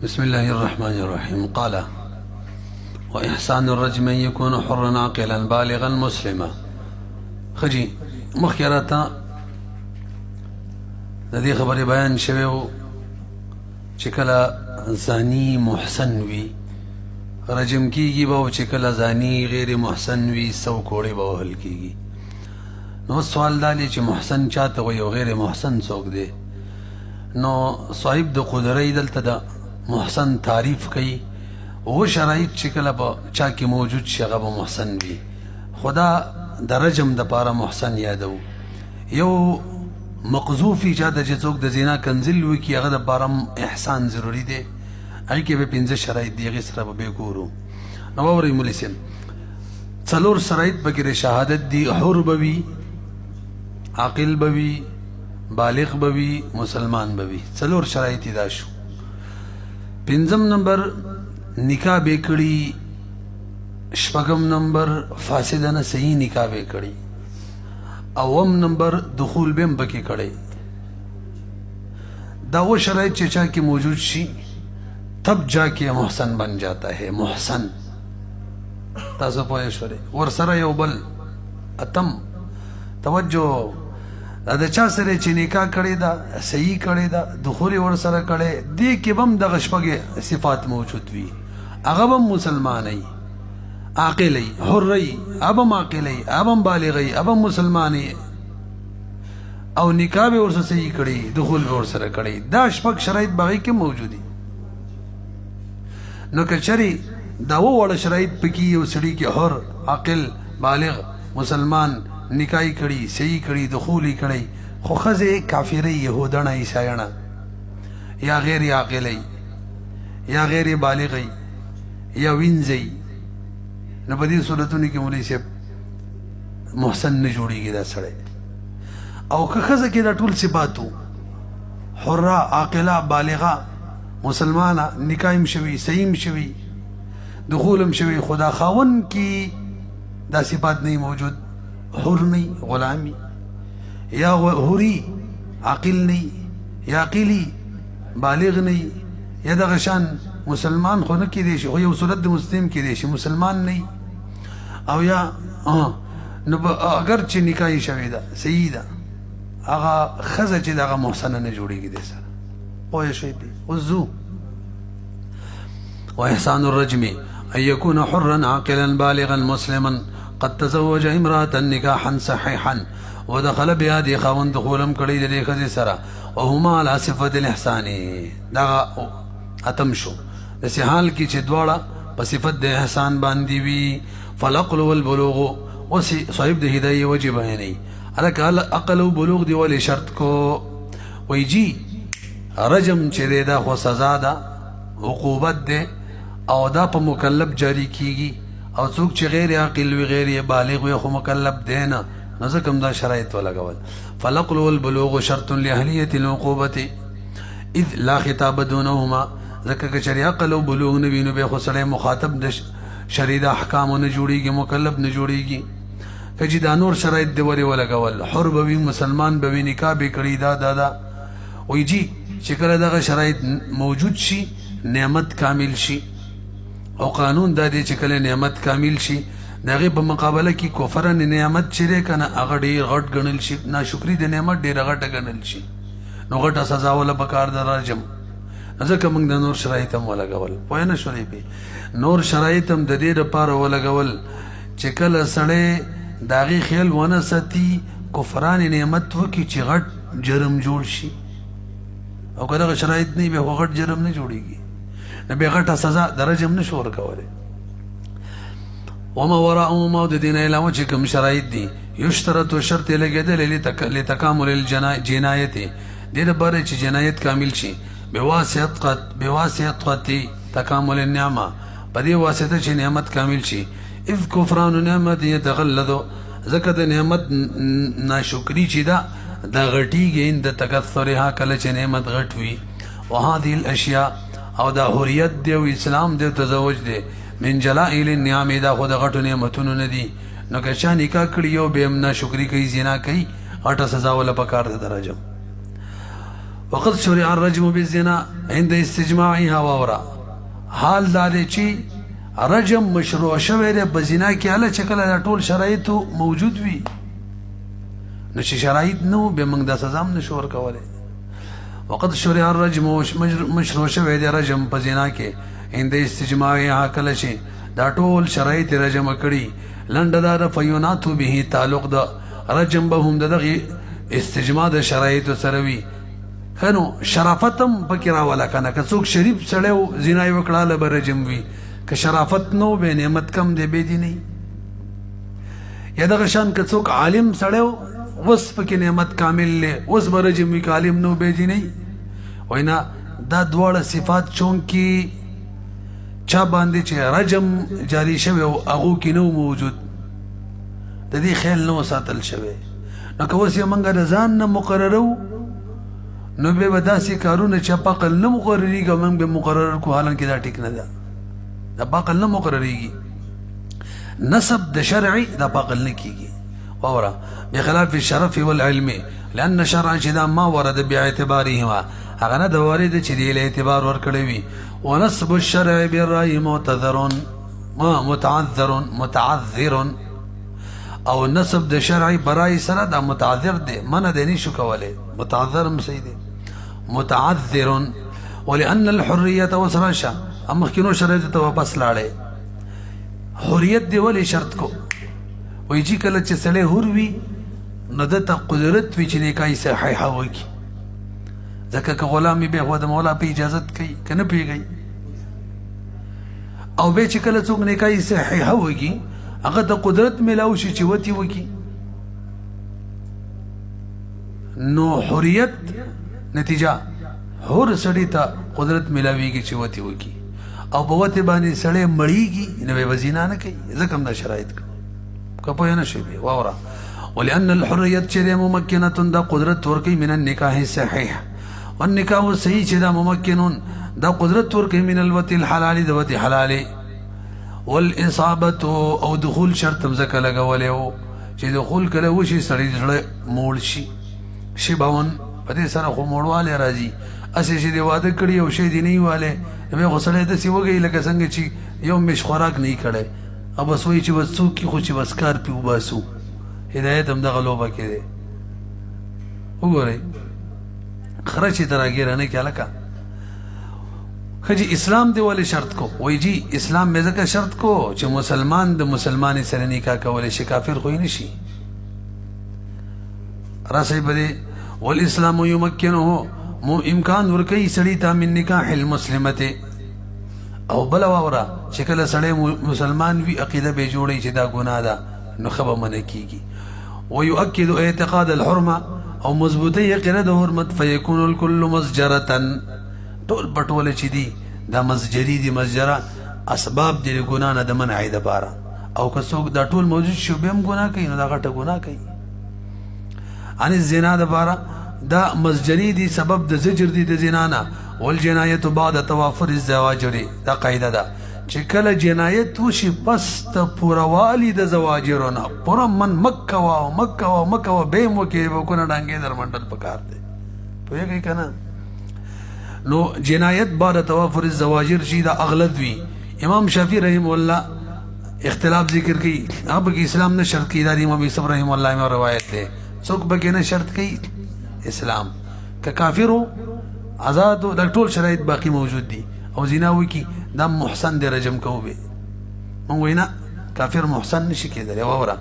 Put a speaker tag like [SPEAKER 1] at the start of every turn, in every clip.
[SPEAKER 1] بسم الله الرحمن الرحيم. قال: وإحسان الرجم أن يكون حرا عاقلا بالغا مسلما. خجي مخيراتا ندي خبر بيان شويو چکلا زانی محسن وی رجم کیگی باو چکلا زانی غیر محسن وی سو کوڑی باو حل کیگی. نو سوال دالی چی محسن چاہتا وی و غیر محسن سوک دے. نو صاحب دو قدرائی دلتا دا محسن تعریف کئی وہ شرائط چکلا با چاکی موجود شغب محسن وی. خدا دا رجم دا پارا محسن یادو یو مقذوفی چاہتا چی څوک د زنا کنزل وی کی هغه د پارم احسان ضروری دی. هغې کې به پنځه شرایط دی، هغې سره به بیا ګورو. نو واورئ مولوي صاحب، څلور شرایط پکې د شهادت دي. حر به وي، عاقل به وي، بالغ به وي، مسلمان به وي. څلور شرایط یې دا شو. پنځم نمبر نکاح به کړي. شپږم نمبر فاسدانه صحیح نکاح به کړي. اوم نمبر دخول بیم بکی کڑے. دا وہ شرائط چچا کی موجود شی تب جا کے محسن بن جاتا ہے. محسن تاسو پوئے شورے ورسرہ یو بل اتم توجہ دا چا سرے چی نکاح کڑے دا صحیح کڑے دا دخول ورسرہ کڑے دے کے بم دا غشپگے صفات موجود وی. اغبم مسلمان ای، عاقلی، حری، ابم عاقلی، ابم بالغی، ابم مسلمانی او نکاح به ورسره صحیح کړي، دخول به ورسره کړي. دا شپږ شرایط باغی کې موجودي. نو کچری دا وړ شرایط پکې یو سړي کې حر، عاقل، بالغ، مسلمان نکاح کړي، صحیح کړي، دخول کړي، خو خزه کافری، يهودانه، عیسایانه یا غیر عاقلی یا غیر بالغی یا وینځي، نو په دې صورتونو کې مولوي صاحب محسن نه جوړېږي دا سړی. او که ښځه کې دا ټول صفات وو، حره، عاقله، بالغه، مسلمانه، نکاح هم شوي، صحیح هم شوي، دخول هم شوي، خو دا خاوند کې دا صفات نه موجود. حر نه، غلامي، یا حري، عاقل نه، یا عاقلي، بالغ نه، یا دغه شان مسلمان خو نه کېدی شي، خو یو صورت د مسلم کېدی شي، مسلمان نه او یا نو اگر چې نکاح شوې ده صحیح ده، هغه ښځه چې دغه محسنه نه جوړېږي دې سره. پوه شوئ دې اوس ځو. واحسان الرجم ان يكون حرا عاقلا بالغا مسلما قد تزوج امرأة نکاحا صحيحا ودخل بها دې خاوند دخولم کړی د دې ښځې سره وهما على صفة الاحسان. دغه اتم شو. دسی حال کی چه دواړه په صفت د احسان باندې وي. فالعقل والبلوغ وسی صاحب د هدایه وجه بیانوي. الک عقل او بلوغ دی ولې شرط کو وی جی رجم چې دی دا خو سزا ده، عقوبت ده، او دا په مکلف جاری کیږي. او څوک چې غیر عاقل وي، غیر بالغ وي، خو مکلف دی نه، نو ځکه دا شرایط ولګول. فالعقل والبلوغ شرط لاهلیة العقوبة اذ لا خطاب دونهما. ځکه که چېرې عقل او بلوغ نه وي نو بیا خو سړی مخاطب د شرعي د احکامو نه جوړېږي، مکلف نه جوړېږي. که چې دا نور شرایط دې ولې ولګول، حر به وي، مسلمان به وي، نکاح به کړي، دا وایي جي چې کله دغه شرایط موجود شي نعمت کامل شي. او قانون دا دی چې کله نعمت کامل شي د هغې په مقابله کې کفرن نعمت چې دی که نه هغه ډېر غټ ګڼل شي، ناشکري د نعمت ډېره غټه ګڼل شي. نو غټه سزا وله پکار ده رجم. ځکه موږ د نور شرایط هم ولګول. پوه نه شولې پې نور شرایط هم د دې دپاره ولګول چې کله سړی د هغې خیال ونه ساتي کفران نعمت وکړي چې غټ جرم جوړ شي. او که دغه شرایط نه وي بیا خو غټ جرم نه جوړېږي، نو بیا غټه سزا د رجم نه شو ورکولی. وما وراءهما د دې نه علاوه چې کوم شرایط دي یشترط شرط یې لګېدلی لتکامل الجنایت دې دپاره چې جنایت کامل شي. بواسطة تکامل النعمه، په دې واسطه چې نعمت کامل شي. اذ کفران نعمت یتغلظ، ځکه د نعمت ناشکري چې ده دا غټیږي عند تکثرها، کله چې نعمت غټ وي. وهذه الاشیاء، او دا حریت دی او اسلام دی او تزوج دی، من جلائل النعم، دا خو د غټو نعمتونو نه دي. نو که چا نکاح کړي او بیا هم ناشکري کوي، زنا کوي، غټه سزا وله پکار ده د رجم. وقد شرع الرجم بالزنا عند استجماعها واورا حال دا دی چې رجم مشروع شوی دی په زنا کې هله چې کله دا ټول شرایطو موجود وي نو چې شرایط نه وو بیا موږ دا سزا هم نشو ورکولی وقد شرع الرجم مشروع شوی دی رجم په زنا کې عند استجماعها کله چې دا ټول شرایط رجم کړي لنډه دا د فیوناتو به تعلق د رجم به هم دغه استجماع د شرایطو سره وي خنو شرافت هم پکې راوله کنه که څوک شریف سړی و زنا یې وکړه هله به رجم وي که شرافت نه و بې نعمت کم دی بې دیني یا دغه شان که څوک عالم سړی و اوس پکې نعمت کامل دی اوس به رجم وي که عالم نه و بې دیني وایي نه دا دواړه صفات چونکې چا باندې چې رجم جاری شوی او هغو کې نه و موجود د دې خیال نه و ساتل شوی نو که اوس یې موږ د ځان نه مقررو نو بیا به داسې کارونه چې په عقل نه مقرریږي او موږ به مقرر کړو حالانکې دا ټیک نه ده دا په عقل نه مقرریږي نسب د شرعي دا په عقل نه کېږي واوره بخلاف الشرف والعلم لأن شرعا چې دا ما ورد باعتبارهما هغه نه د وارد چې دې له اعتبار ورکړی وي ونسب الشرع بالرأي متعذر او نسب د شرعي برای سره دا متعذر دی منه دی نشو کولی متعذر هم صحیح دی متعذر ولأن الحرية وسرشا اما مخکینو شرایطو ته واپس لاړی حریت دی ولی شرط کو وایي چې کله چې سړی حر وي نو دته قدرت وي چې نکاح صحیحه وکړي ځکه که غلام وي بیا خو د مولا په اجازت کوي که نه پوهېږئ او بیا چې کله څوک نکاح صحیحه وکړي هغه د قدرت میلاو شي چې وتې وکړي نو حریت نتیجه حر سړي ته قدرت میلاویږي چې وتې وکړي او په وتې باندې سړی مړیږي نو بیا به زنا نه کوي ځکه هم دا شرایط که پوه نه شوې بیا واوره ولأن الحريت چې دی ممکنه دا قدرت ورکوي من النکاح صحیح والنکاح صحیح چې دا ممکنون دا قدرت ورکوي من الوتې الحلال د وتې حلالې والاصابه او دخول شرط هم ځکه لګولی و چې دخول کله وشي سړی زړه موړ شي شبون په دې سره خو موړوالی راځي هسې چې دې واده کړي او شی دې نه وي والی نو بیا خو سړی داسې وږی لکه څنګه چې یو میش خوراک نه وي کړی او بس وایي چې بس څوک کي خو چې بس کار پې وباسو هدایت هم دغه لوبه کې دی وګورئ خره چې ته راګیره نه کړه لکه خجی اسلام دی ولې شرط کو وای جی اسلام مې ځکه شرط کو چې مسلمان د مسلمانې سره نکاح کولی شي کافر خو یې نه شي راسئ به دی والاسلام یمکنه امکان ورکوي سړي ته من نکاح المسلمة او بله واوره چې کله سړی مسلمان وي عقیده به جوړوي چې دا ګناه ده نو ښه به منع کېږي ويؤكد اعتقاد الحرمه او مضبوطی یقینه د حرمت فیکون الکل مسجرة ټول پټوله چې دي دا مسجري دي مسجره اسباب دي د ګناه نه د منع دپاره او که څوک دا ټول موجود شي بیا هم ګناه کوي نو دا غټه ګناه کوي عن الزنا دپاره دا مسجري دي سبب د زجر دي د زنا نه والجنایت بعد توافر الزواجر دا قاعده ده چې کله جنایت وشي پس ته پوروالي د زواجرو نه پوره من مکوه او مکوه مکوه به یې وکړې به کونه ډانګې در منډل پکار دی پوهېږئ که نه نو جنایت بعد توافر الزواجر چې دا اغلط وي امام شافعي رحمه الله اختلاف ذکر کوي هغه پکې اسلام نه شرط کوي دا د امام یوسف رحمه الله امام روایت دی څوک پکې نه شرط کوي اسلام که کافرو آزادو دا ټول شرایط باقي موجود دي او زنا وکړي دا محسن دی رجم کوو به مونږ وایي نه کافر محسن نشي کېدلی واوره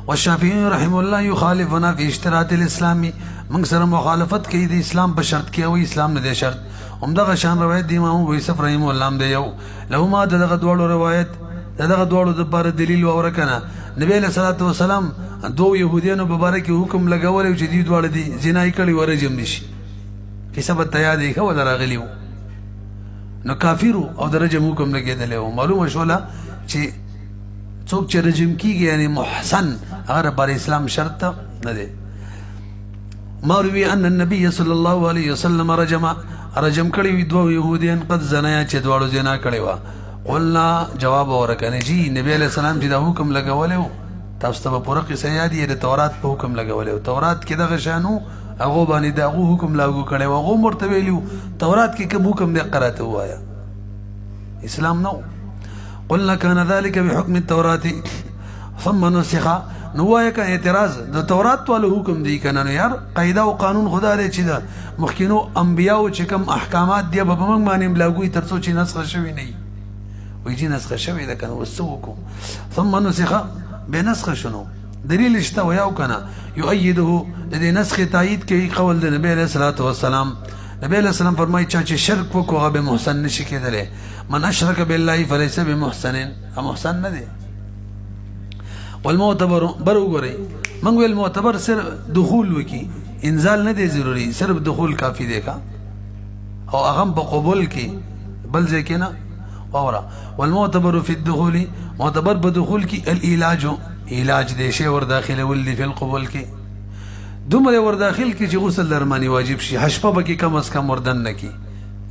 [SPEAKER 1] والشافعي رحمه الله يخالفنا في اشتراط الاسلامي موږ سره مخالفت کوي د اسلام په شرط کې او اسلام نه دی شرط همدغه شان روایت د امام ابو یوسف رحمه الله هم دی یو لهما دغه دواړو روایت دغه دواړو دپاره دلیل واوره که نه نبي علیه صلات وسلام دو یهودیانو په باره کې حکم لګولی چې دوی دواړه دي زنا یې کړی و رجم دي شي کیسه به ته یاد یې ښه وله راغلي وو نو کافرو او د رجم حکم لګېدلی و معلومه شوله چې څوک چې رجم کېږي یعنی محسن هغه لپاره اسلام شرط نه دی ما روي ان النبي صلى الله عليه وسلم رجم کړي وي دوه یهودیان قد زنایا چې دواړو زنا کړې وه قلنا جواب ورکنه جی نبی علیہ السلام چې دا حکم لګولی و تاسو ته به پوره قصه یاد یې د تورات په حکم لګولی و تورات کې دغه شانو هغه باندې د هغه حکم لاګو کړي او هغه مرته ویلو تورات کې کوم حکم دی قراته وایا اسلام نو قلنا كان ذلك بحكم التوراة ثم نسخ نوایا کا اعتراض د تورات والو حکم دی کنه نو یار قاعده او قانون خدا دې چې دا مخکینو انبیاو چې کوم احکامات دی به موږ باندې لاګوي ترڅو چې نسخه شوی نه وي چې نسخه شوی ده کنه وسوکو ثم نسخ بنسخ شنو دلیل اشته ویاو کنه یؤیده د نسخ تایید کوي قول د نبی علیہ الصلوۃ والسلام نبی علیہ السلام فرمایي چې شرک وکړو هغه محسن نشي کېدلی من اشرک بالله فليس بمحسن محسن نه دی والمعتبر برو غري من ویل معتبر صرف دخول وکي انزال نه دی ضروری صرف دخول کافی دی کا او هغه په قبول کې بل ځکه نه اورا والمعتبر في الدخول معتبر بدخول کې العلاج علاج دې شی ور داخله ولې په القبول کې دومره ور داخل کې چې غسل درمانی واجب شي حشفه به کې کم از کم وردن نه کی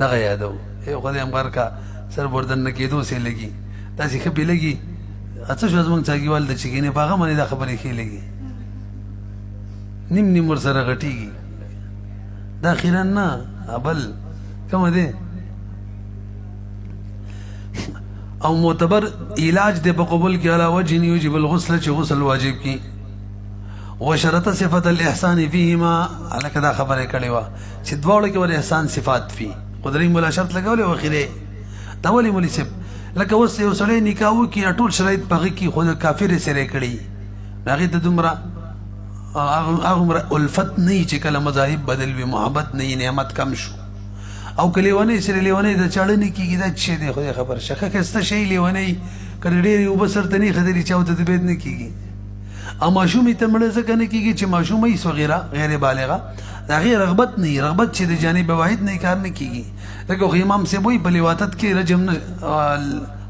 [SPEAKER 1] دغه یادو یو خدای امر کا سر وردن نه کېدو سي لګي دا څه خپې لګي اته شو زمونږ څاګیوال د چګینه پاغه باندې دا خبرې کې لګي نیم نیم ور سره غټيږي دا خیرن نه ابل کوم دی او معتبر علاج د بقبول کې علاوه جن یوجب الغسل چې غسل واجب کی وشرط صفت الاحسان فيهما على كذا خبره کړي وا چې دواړو کې ول احسان صفات فی قدرې مولا شرط لګولې و اخره دا ولې مولي سب لکه اوس یو سړی نکاح وکي ټول شرایط پغې کې خو کافر سره کړي هغه د دومره هغه الفت نه چې کله مذاهب بدل وي محبت نه نعمت کم شو او کلیونه سره لیونه د چاړنې کېږي دا چې دی خو خبر شکه کسته شی لیونه کړي ډېری وبسرتنی خدري چاوته د بيد نه کېږي اما شومې ته مړه ځکه نه کېږي چې ماشومې صغیره غیر بالغه دا غیر رغبت نه رغبت چې د جانب واحد نه کار نه کېږي دغه امام سیبوی په لیواتت کې رجم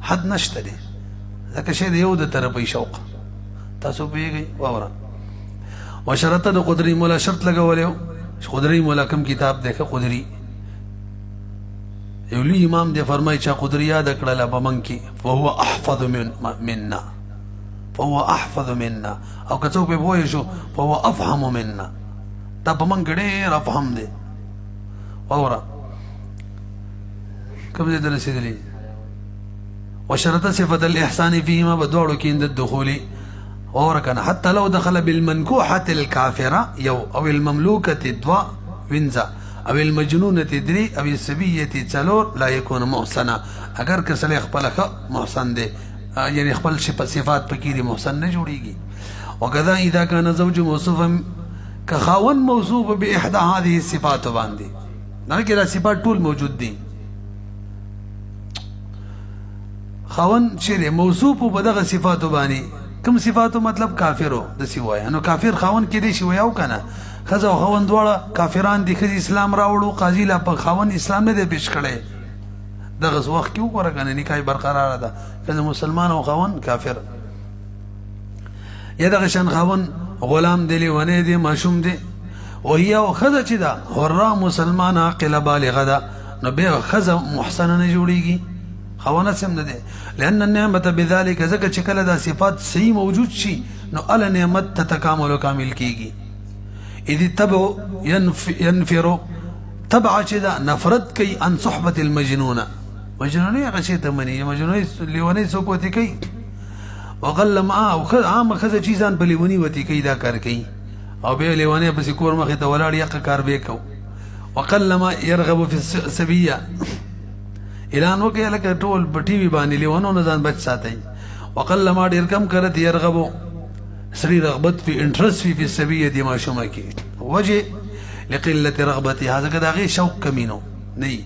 [SPEAKER 1] حد نشته دی ځکه شه دی یو د طرفي شوق تاسو پیږي واورا وشرط د قدري مولا شرط لګولیو قدري مولا کوم کتاب دیکھه قدري یو لوی امام دی فرمایي چې قدري یاد کړل په من کې فهو احفظ منا فهو احفظ منا او که څوک به وایي شو فهو افهم منا دا په من کې ډېر افهم دی واورا کوم دې درسېدلی وشرط صفة الإحسان فيهما بدوړو کې د الدخول اور کنه حتى لو دخل بالمنكوحة الكافرة يو او المملوكة دوا وينزا او المجنونة دري او السبية تلور لا يكون محسنا اگر کسل خپل محسن دي يعني خپل صفات پکې دي محسن نه جوړيږي وكذا اذا كان زوج موصوفا كخاون موصوف باحدى هذه الصفات باندې نه کې صفات ټول موجود دي خاون چې موصوف په دغه صفاتو باندې کوم صفاتو مطلب کافرو د سی وای نو کافر خاون کې دی شي ویاو کنه خزه خاون دواړه کافران دي خزي اسلام راوړو قاضي لا په خاون اسلام نه دی پیش کړي دغه وخت کې وګوره کنه نکاح برقرار ده کله مسلمان او خاون کافر یا دغه شان خاون غلام دی لیونه دی ماشوم دی او هي خزه چې دا حره مسلمان عاقله بالغه ده نو به خزه محسنه نه جوړيږي خوانه سم نه دي لأن النعمة بذلك زکه چې کله دا صفات صحیح موجود شي نو ال نعمت تتکامل کامل کیږي اذ تبع ينفر تبع چې دا نفرت کوي ان صحبة المجنونه مجنونه هغه شی ته مني مجنونه لیونی څوک وتی کوي وقل ما او عام خزه چیزان په لیونی وتی کوي دا کار کوي او به لیونی په کور مخه ته ولاړ یق کار به کو وقل ما يرغب في السبيه اعلان وکړه لکه ټول په ټي وي باندې لیوانو نه ځان بچ ساتي وقل ما ډیر کم کړه يرغبو سری رغبت في انترست في السبيه دي ما شومه کې وجه لقله رغبتها هذا كذا غير شوق كمينو ني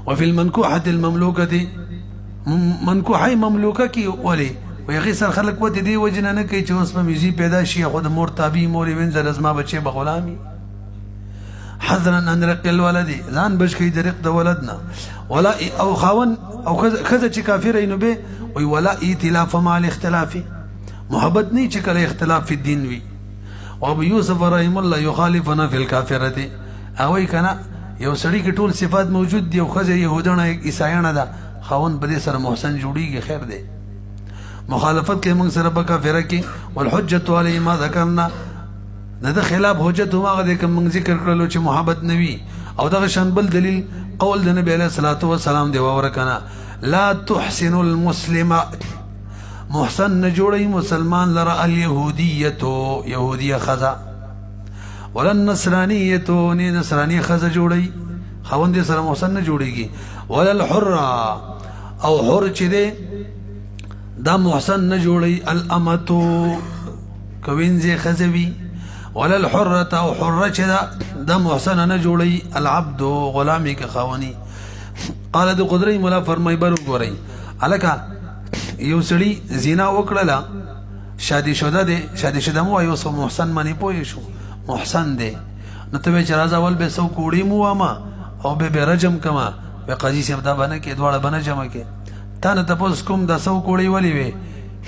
[SPEAKER 1] وفي المنكوحه المملوكه منكوحه مملوكه کی ولي ويغي سر خلق ودي دي وجنه نه کوي چې اوس په میوزي پیدا شي خود مور تابع مور وینځ لازمه بچي بغلامي حذرا ان رق الولد ځان بچ کی درق د ولدنا ولا او خاون او خزه چې کافر اینو به وی ولا ائتلاف مع الاختلاف محبت نه چې کله اختلاف په دین وی او ابو یوسف رحم الله يخالفنا في الكافره او کنا یو سړی کې ټول صفات موجود دي او خزه يهودانه عیسایانه ده خاون بده سره محسن جوړیږي خیر دی مخالفت کې موږ سره په کافره کې والحجه علی ما ذکرنا نه د خلاف حجت هم هغه دی که موږ ذکر کړلو چې محبت نه وي او دغه شان بل دلیل قول د نبی علیه الصلاة والسلام دی واوره کنه لا تحسن المسلم محسن نه جوړی مسلمان لره الیهودیتو یهودیه ښځه ولا النصرانیتو نه نصرانیه ښځه جوړی خاوند سره محسن نه جوړیږي ولا الحره او حر چې دی دا محسن نه جوړی الامتو کوینځې ښځه وي ولا الحرة او حرة چې دا محسن نه جوړی العبد غلامی که خاوني قال د قدرې مولا فرمای بر وګورئ الکه یو سړي زنا وکړله شادي شده دی شادي شده مو یو سو محسن باندې پوه شو محسن دی نو ته چې راځه اول به سو کوړی مو واما او به رجم کما به قاضي صاحب دا باندې کې دواړه باندې جمع کې تا نه تاسو کوم د سو کوړی ولې وي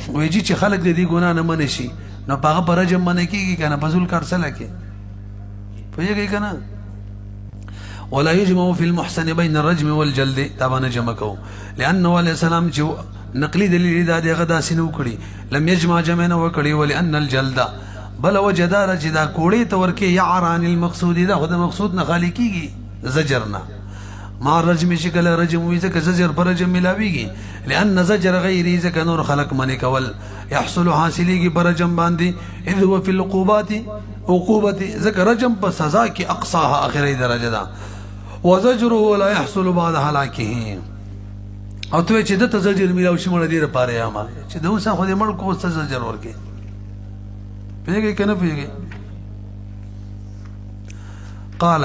[SPEAKER 1] وایي چې خلک دې ګناه نه منشي شي نو پاغه پر رجم باندې کېږي کنه فزول کار سره کې پوهیږئ کنه ولا يجمع في المحسن بين الرجم والجلد طبعا جمع کو لانه عليه السلام جو نقلی دلیل دا دغه داسې نو کړي لم يجمع جمع نه وکړي ولان الجلد بل وجدار چې دا کوړی ته ورکه يعران المقصود دا خو د مقصود نه خالی کیږي زجرنا ما رجم شکل رجم وی ځکه زجر پر رجم ملاویږي لان زجر غیری ځکه نور خلق منی کول يحصل حاصلېږي پر رجم باندې اذ هو في العقوبات عقوبت ځکه رجم په سزا کې اقصاها اخري درجه ده وزجره لا يحصل بعد هلاكه او ته چې د تزجر ملاوي شي مړه دې لپاره یا ما چې د اوسه خو دې مړ کو څه زجر ورکې پیږي کنه پیږي قال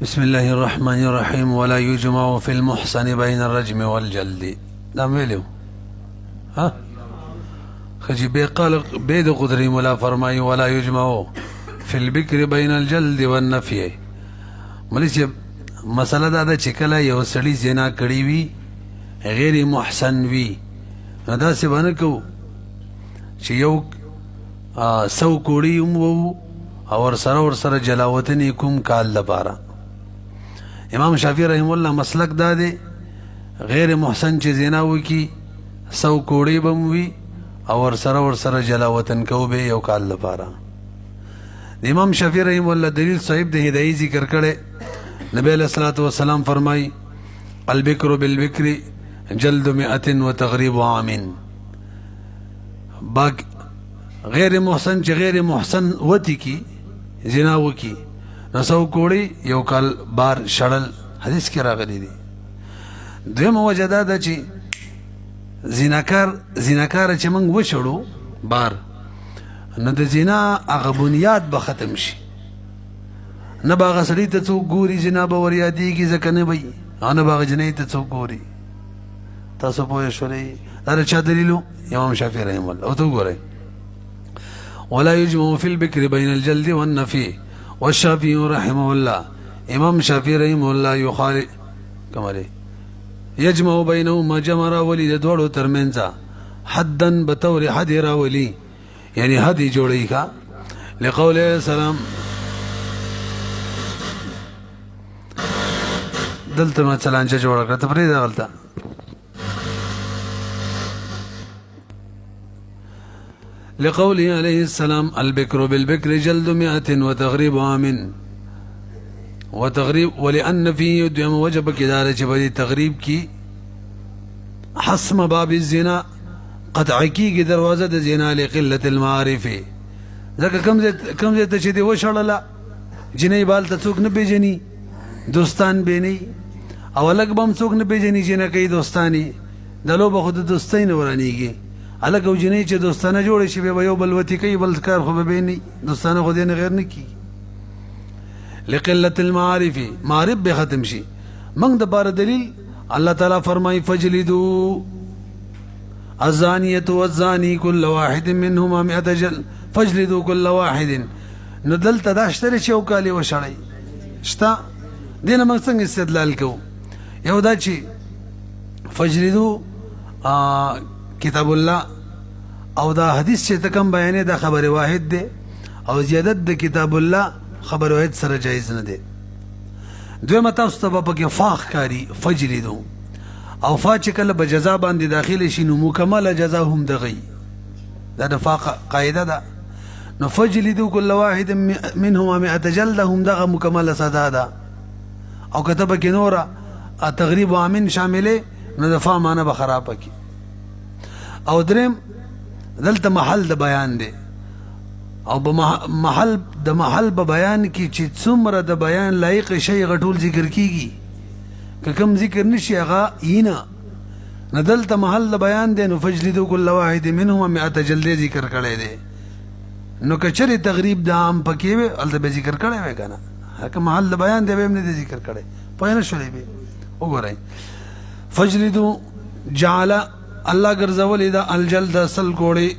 [SPEAKER 1] بسم الله الرحمن الرحيم ولا يجمع في المحسن بين الرجم والجلد دا ویلو ها خجي بي قال بيد قدري مولا فرمای ولا يجمع في البكر بين الجلد والنفي ملي مسله دا چې کله یو سړی زنا کړی وي غیر محسن وي نو دا څه باندې کو چې یو سو کوړی وو او ور سره جلاوطن کوم کال لپاره امام شافعی رحم الله مسلک دا دی غیر محسن چې زنا وکي سو کوړی بم وي او ور سره جلاوطن کو به یو کال لپاره امام شافعی رحم الله دلیل صاحب د هدايت ذکر کړي نبی علیہ الصلوۃ والسلام فرمای البکر بالبکر جلد 100 وتغریب عام باق غیر محسن چې غیر محسن وتی کی زنا وکي نسو کوړی یو کال بار شړل حدیث کې راغلی دی دویم وجدا ده چې زیناکار چې موږ وشړو بار نو د زنا هغه بنیاد به ختم شي نه باغ سړی ته څوک ګوري زنا به ور یادېږي ځکه نه وي نه باغ جنۍ ته څوک ګوري تاسو پوه شولئ دا چا دلیلو امام شافعي رحمه الله او ته ګورئ ولا يجمع في البكر بين الجلد والنفي والشافعي رحمه الله امام شافعي رحمه الله يخالف كما يجمع بينهما جمع ولي دوړو ترمنځ حدا بطور حد راولي يعني حد جوړی کا لقول السلام دلته مثلا چې جوړ کړه ته پرې دا غلطه لقوله عليه السلام البكر بالبكر جلد 100 وتغريب عام وتغريب ولأن فيه دوم وجب كدار جبدي تغريب کی حسم باب الزنا قطع کی دروازه د زنا لقله المعارف ځکه کم زه ته چې دی وشړله جنې بال ته څوک نه پیژني دوستان به نه او الګ بم څوک نه پیژني چې نه کوي دوستانی د لوبه خود دوستۍ نه ورانیږي الګ او جنې چې دوستانه جوړ شي به یو بل وتی کوي بل کار خو به نه دوستانه خو دې نه غیر نه کی لقله المعارف معرف به ختم شي موږ د بار دلیل الله تعالی فرمای فجلدوا الزانيه والزاني كل واحد منهما 100 جلد فجلدوا كل واحد ندل تداشتري شوکالي وشړی شتا دینه موږ څنګه استدلال کوو یو دا چې فجلدوا کتاب الله او دا حدیث چې تکم بیانې دا خبر واحد دی او زیادت د کتاب الله خبر واحد سره جایز نه دی دویمه تاسو ته به پکې فاخ کاری فجلدوا او فا چې کله به جزا باندې داخل شي نو مکمله جزا هم دغی دا د فاق قاعده ده نو فجلدوا كل واحد منهما 100 جلده هم دغه مکمل سزا ده. او کتب کې نورا تغریب و امن شامله نو دفاع معنا به خراب کی. او درم دلته محل د بیان دی او محل د محل په بیان کې چې څومره د بیان لایق شی غټول ذکر کیږي که کوم ذکر نشي هغه اینا ندلته محل د بیان دی. نو فجلدوا كل واحد منهما 100 جلده ذکر کړي دی. نو کچری تغریب د عام پکې وي الته به ذکر کړي وي کنه هغه محل د بیان دی به نه ذکر کړي پوه نه شولې به وګورئ. فجلدوا جعل الله ګرځولې دا الجلد اصل کوړي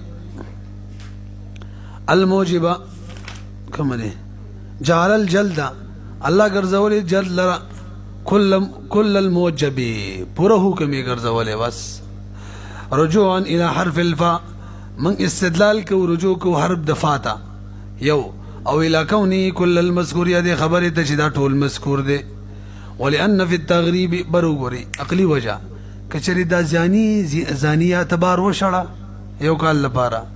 [SPEAKER 1] الموجبه کوم دی جعل الجلد الله ګرځولې جلد لرا كل الموجب پوره حکم یې ګرځولې بس. رجوعا الى حرف الفاء من استدلال کو رجوع کو حرف دفاتا یو او الى كوني كل المذكور يدي خبره ته چې دا ټول مذکور دی. ولان في التغريب بروغري عقلي وجه کچری دا زانیه اعتبار وشړه یو کال لپاره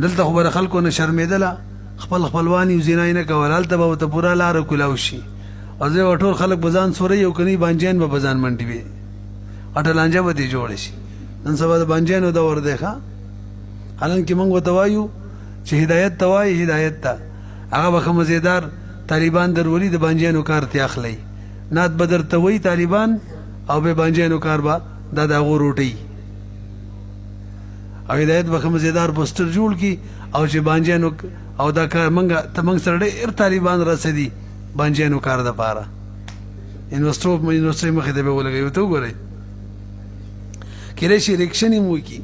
[SPEAKER 1] دلته خبر خلکو نه شرمېدله خپل خپلوانی او زینای نه کول هلته به ته پورا لار کولاو شي او زه ټول خلک بزان سوري یو کني بانجان به بزان منډي وي اټه لانجه به دي جوړ شي. نن سبا د بانجانو دا ور دی ښا حالانکه موږ وته وایو چې هدایت ته وایي هدایت ته هغه به مزیدار طالبان درولي د بانجانو کار ته اخلي نات بدر ته وایي طالبان او به بانجانو کار به دا دغه روټي او هدایت به مزیدار پوسټر جوړ کی او چې بانجانو او دا کار منګه ته منګ سره ډېر طالبان رسېدي بانجانو کار د پاره انوستر مخې ته به ولګي ته وګورئ کله شي ریکشن مو کی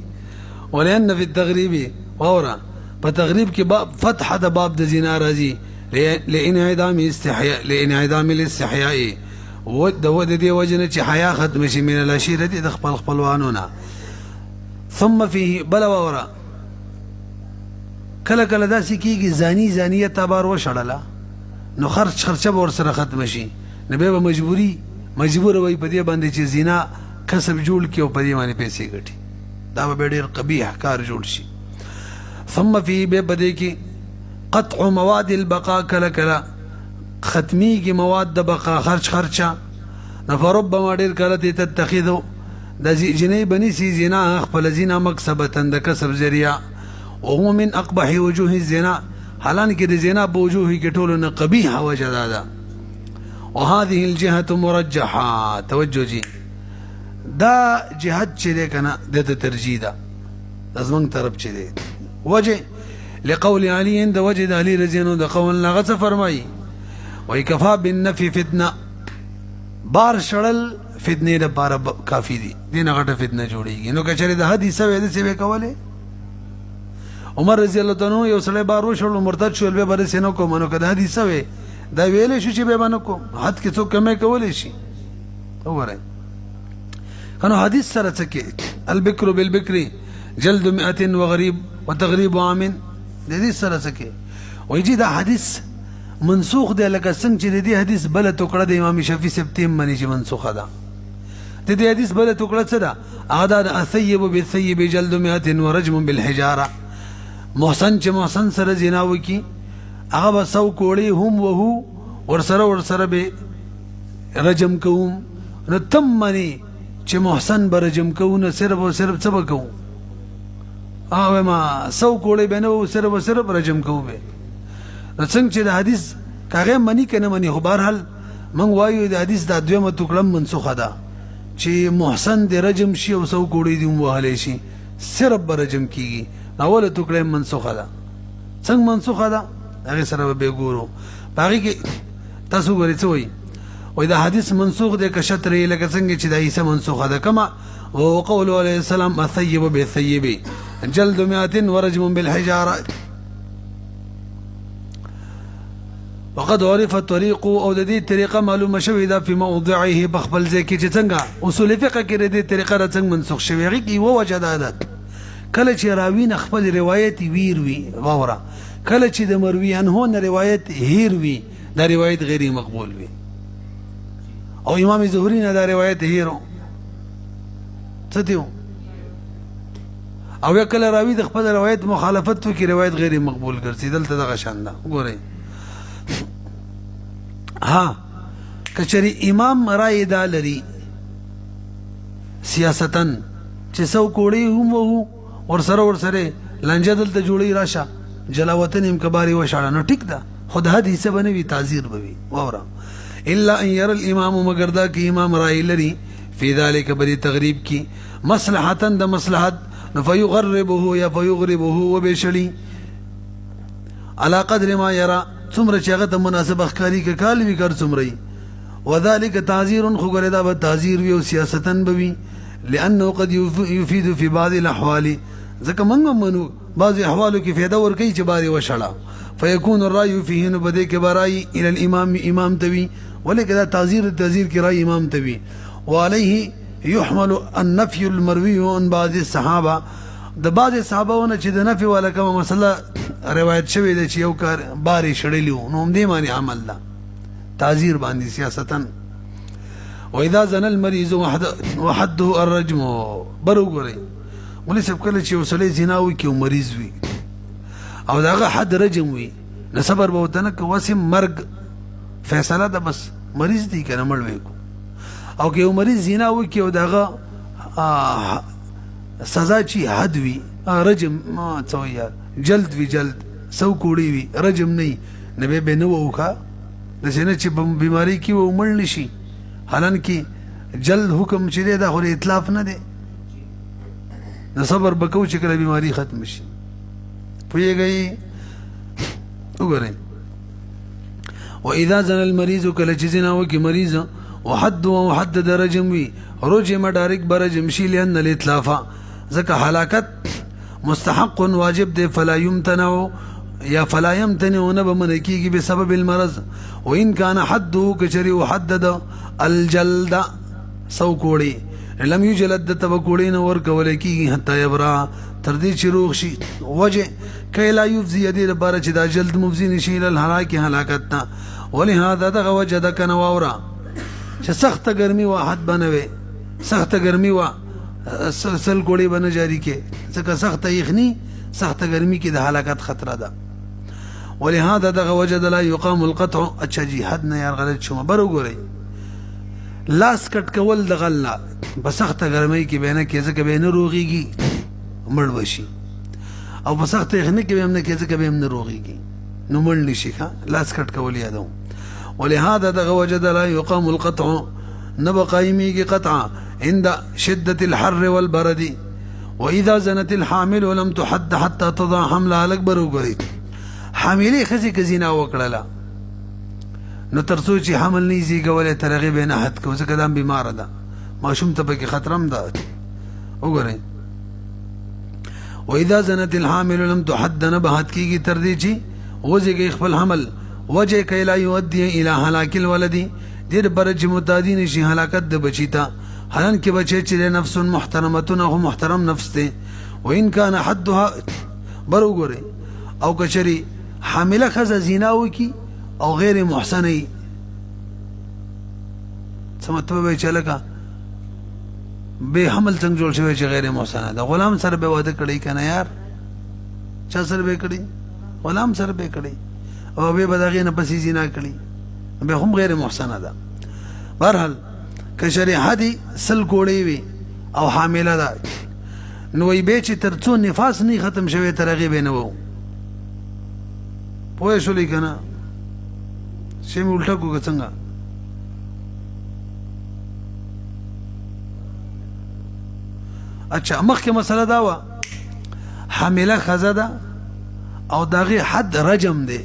[SPEAKER 1] ولأن في التغريب وورا فتغريب کې باب فتح د باب د زنا راځي لانعدام الاستحياء ود دې وجنه چې حیا ختم شي من العشيره د خپلوانو نه. ثم فيه بلا وورا کله کله داسې کېږي زانیه تبار وشړله نو خرچه به ورسره ختم شي نو بیا به مجبور وي په دې باندې چې زنا کسب جوړ کړي او په دې باندې پیسې ګټي دا به ډېر قبیح کار جوړ شي. ثم فيه به بدې کې قطع مواد البقاء کله کله ختمیږي مواد د بقا خرچه فربما ډېر کله تتخذو د جنې بني سي زنا خپل زنا مکسبه د کسب ذریعہ وهو من اقبح وجوه الزنا حالانکه د زنا په وجوه کې ټولو نه قبیح وجه ده. وهذه الجهه مرجحه توجه جي دا جهاد چې ده کنه د ترجیح ده لازم طرف چې ده وجه لقول علي عند وجد علي رضی الله عنه د قول لغت فرمایي وای کفا بالنفي فتنه بار شړل فتنه لپاره کافی دي دینه غټه فتنه جوړیږي. نو کچره د حدیث وې د سی کوله عمر رضی الله عنه یو سړی بار وشړل مرتد شول به بر سينو کوم نو کده حدیث وې دا ویلې شو چې به باندې کوم حد کې څوک کمه کولې شي وګورئ کنو حدیث سره څه البکر بالبکر جلد 100 وغریب وتغریب عام د دې سره څه وایي دا حدیث منسوخ دی لکه څنګه چې د دې حدیث بل ټوکړه د امام شافعي سبتیم منی چې منسوخه ده. د دې حدیث بل ټوکړه څه ده هغه د الثيب بالثيب جلد 100 ورجم بالحجاره محسن چې محسن سره زنا وکي هغه به 100 کوړي هم وهو ورسره به رجم کوم نو تم منی چې محسن به رجم کوونه صرف او صرف څه وکړو او ما 100 کوړي به نو صرف رجم کوو به څنګه چې د حدیث کاغه منی کنه منی خو بهرحال من وایو د حدیث د دویمه ټوکړه منسوخه ده چې محسن د رجم شي او 100 کوړي دی وهلې شي صرف به رجم کیږي اوله ټوکړه منسوخه ده. څنګه منسوخه ده هغه سره به ګورو باقي کې تاسو غوړي څه وای دا حدیث منسوخ دی که شطرې لکه څنګه چې د عیسی منسوخه ده کما او قول علیه السلام الثيب بالثيب جلد 100 ورجم بالحجاره وقد عرف الطريق او د دې طریقه معلومه شوې ده په موضعه بخبل ځکه چې څنګه اصول فقه کې د دې طریقه څنګه منسوخ شوې هغه و وجه ده کله چې راوی نه خپل روایت ویر وی غوره کله چې د مرویان هون روایت هیر وی دا روایت غیر مقبول وی او امام زهري نه دا روایت هیرو څه دیو او کله راوی د خپل روایت مخالفت وکړي روایت غیر مقبول ګرځي دلته دغه شان ده ګورئ ها کچری امام رائے دا لري سیاستن چې سو کوړی هم وو ورسره لنجه دلته جوړی راشه جلاوطن هم کباري وشاړه نو ټیک ده خود حدیث بنوي تعذير بوي وورا الا ان ير الامام مگر دا کی امام رائے لري فی ذلك بدی تغریب کی مصلحتن د مصلحت فيغربه یا فيغربه وبشلی على قدر ما يرى څومره چې هغه ته مناسب اخکاری کې کال وی کر څومره وذلك تعذير خو ګره دا به تعذير وی او سیاستن بوي لانه قد يفيد في بعض الاحوال ځکه موږ منو بعض احوالو کې فایده ورکوي چې باري وشړه فيكون الراي فيه نبدي کې برای الى الامام امام توي ولکه دا تعذير کې راي امام توي وعليه يحمل النفي المروي عن بعض الصحابه د بعض صحابهونه چې د نفي ولا کومه مسله روایت شوی دی چې یو کار باري شړلیو نو دې معنی عمل ده تعذير باندې سیاستن واذا زنى المريض وحده الرجم برغوري ولې سب کله چې وسلې زنا وي کې مریض وي او داغه حد رجم وي نو صبر به وته نه کوسم مرګ فیصله ده بس مریض دي کنه مړ وي او که مریض زنا وي کې داغه سزا چی حد وي رجم ما څویا جلد وی جلد سو کوړی وی رجم نه نبی به نو وکا د څنګه چې بیماری کې و مړ نشي حالانکه جلد حکم چې دا خو اطلاف نه دی د صبر بکو چې کله بیماری ختم شي پوهیږئ وګورئ واذا زن المريض کله چې زنا وکي مریض وحدد رجم وی رجم ډایرک برجم شي لئن الاتلاف ځکه هلاکت مستحق واجب دی فلا يمتنع یا فلا يمتنع نبمن کیږي بسبب المرض وان كان حده کچری وحدد الجلد سو کوړي لم يجلد تبکوړي نو ور کول کیږي حتی يبرا تر دې چې روغ شي وجه کای لا يفزي دې لپاره چې دا جلد مفزي نشي له هلاکت نه ولهذا دغه وجه د کنه واورا چې سخت ګرمي واحد بنوي سخت ګرمي وا سل کوړي بن جاری کې ځکه سخت یخني سخت ګرمي کې د هلاکت خطر ده ولهذا دغه وجه لا يقام القطع اچھا جی حد نه یار غلط شوم برو ګوري لاس کټ کول د غلا بسخت ګرمي کې بینه کې ځکه بینه روغيږي مړ وشي او بسخت یخني کې هم نه کې ځکه به هم نه روغيږي نو مړ نشي ښا لاس کټ کول یادو ولهذا دغه وجه لا يقام القطع نبقايمي قطعا عند شدة الحر والبرد واذا زنت الحامل ولم تحد حتى تضع حملها الاكبر وغري حاملي خزي كزينا وکړه نو ترڅو چې حمل نه زیږولې ترغه به نه حد کو ځکه دا بیمار ده ماشوم ته به خطرم ده وګورئ واذا زنت الحامل لم تحد نبهت کیږي تر دې چې وځي خپل حمل وجه کای لا يؤدي الى هلاك الولد دیر برج متادی نشي هلاکت د بچی ته حالان کې بچی چې نفس محترمتون او محترم نفس ته وان كان حدها برو ګوري او کچري حامله خزه زنا وکي او غیر محسنه سمته به چلکا به حمل څنګه جوړ شوی چې غیر محسنه ده غلام سره به واده کړی کنه یار چا سره به کړی غلام سره به کړی او به بدغې نه پسې زنا کړی به هم غیر محسنه ده بهرحال که شریعه دي سل کوړی وي او حامله ده نو وي به چې ترڅو نفاس نه ختم شوی ترغه به نه وو پوه شولې کنه شی مې الټا کو څنګه اچھا مخکې مسله دا و حامله خزه ده او دغه حد رجم دی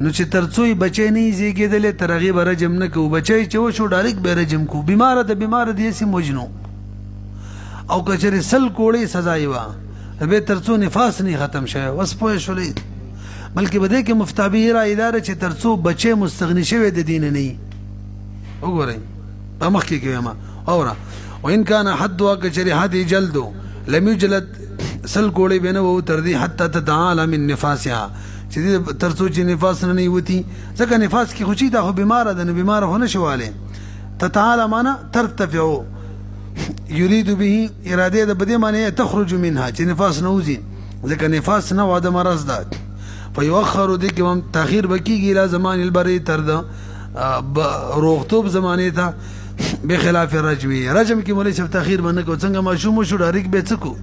[SPEAKER 1] نو چې ترڅوی بچی نه زیږیدل ترغه به رجم نه کو بچی چې و شو ډایرک به رجم کو بیمار دی سي مجنو او کچره سل کوړی سزا یې وا به ترڅو نفاس نه ختم شوه وس پوه شولې بلکې بده کې مفتابی را اداره چې ترڅو بچی مستغنی شوه د دین نه وګورئ په مخ کې ما اورا وان كان حد وكشري هذه جلد لم يجلد سل کوړی بنه وو تر دې حتی تتعالى من نفاسها چې ترڅو چې نفاس نه نیوتی ځکه نفاس کې خوشي دا خو بیمار ده نه بیمار هونه شواله تتعالى معنا ترتفع يريد به اراده د بدی معنی تخرج منها چې نفاس نوزي ځکه نفاس نه واده مرض ده فيؤخر دې کې هم تاخير بکیږي الى زمان البری تر د روغتوب زمانه ته بخلاف رجم کې مولوی صاحب تاخير باندې کو څنګه ماشوم شو ډایرک به څکو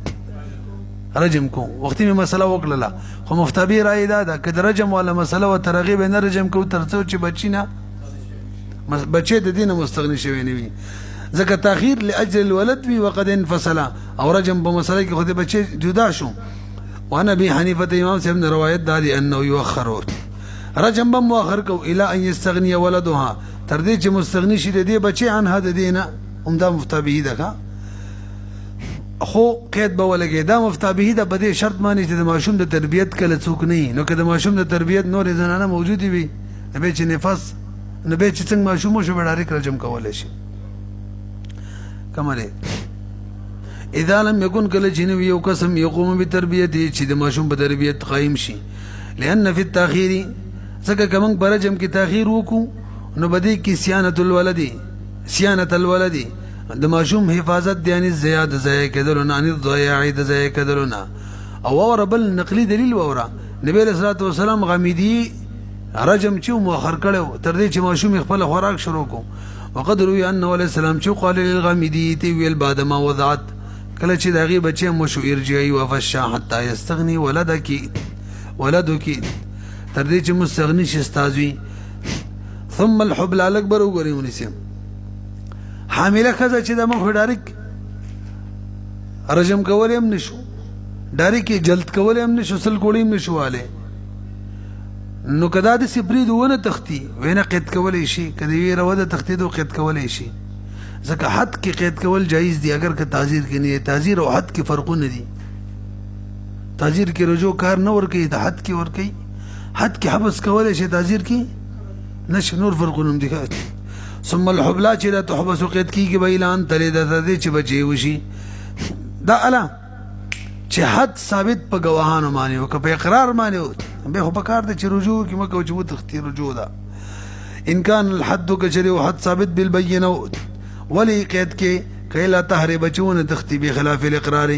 [SPEAKER 1] رجم کو وختي می مسله وکړه خو مفتابی رائے ده کله رجم ولا مسله و ترغیب نه رجم کو ترڅو چې بچینه بچی د دینه مستغنی شوی نه وي ځکه تاخير لاجل الولد وي وقد انفصل او رجم په مسله کې خو د بچی جدا شو وانا ابي حنيفه امام صاحب نے روایت دادی انه يؤخر رجم بم مؤخر کو الى ان يستغني ولدها تر دې چې مستغنی شي د دې بچی عن هدا دینه عمده مفتابی ده خو قید به ولګي دا مفتابه ده په دې شرط باندې چې د ماشوم د تربيت کله څوک نه نو که د ماشوم د تربيت نور زنانه موجود وي به چې نفاس نه به چې څنګه ماشوم شو ډایرک رجم کولای شي کمره اذا لم يكن كل جنو یو قسم يقوم بتربيته چې د ماشوم په تربيت قائم شي لان في التاخير څنګه کوم برجم کې تاخير وکړو نو بده کې صيانه الولد د ماشوم حفاظت دی ان زیاد ضایع کېدل نه ان ضایع د ضایع کېدل نه او وربل نقلی دلیل وره نبی رسول الله والسلام غمیدی رجم چې مؤخر کړو تر دې چې ماشوم خپل خوراک شروع کو وقد روي ان عليه السلام چې قال للغمیدی تی ویل بعد ما وضعت کله چې دغه بچي مشو ارجعي وفشا حتى يستغني ولدك تر دې چې مستغنی شي استازوي ثم الحبل الاكبر وګورئ ونسیم حامله خزه چې د مخ ډایرک رجم کول هم نشو ډایرک جلد کول هم نشو سل کوړی هم نشواله نو کدا د سپری دونه تختی وینه قید کول شي کدی وی رو د تختی دو قید کول شي ځکه حد کې قید کول جایز دی اگر که تعزیر کې نه تعزیر او حد کې فرقونه دي تعزیر کې رجوع کار نه ور کوي د حد کې ور کوي حد کې حبس کول شي تعزیر کې نشه نور فرقونه دي ثم الحبلات چې لا تحبس قید کیږي به اعلان تلې د دې چې بچي وشي دا الا چې حد ثابت په گواهانو باندې او په اقرار باندې به خو په کار د چې رجوع کې مکو چې وتختی رجوع ده ان كان الحد كجري وحد ثابت بالبينه ولي قید کې کله تحریب بچونه تختی به خلاف الاقرار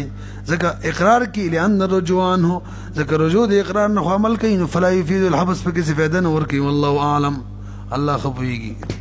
[SPEAKER 1] ځکه اقرار کې لئن الرجوع عنه ځکه رجوع د اقرار نه عمل کوي فلا يفيد الحبس په کې څه فائدہ نه ور کوي والله اعلم الله خبريږي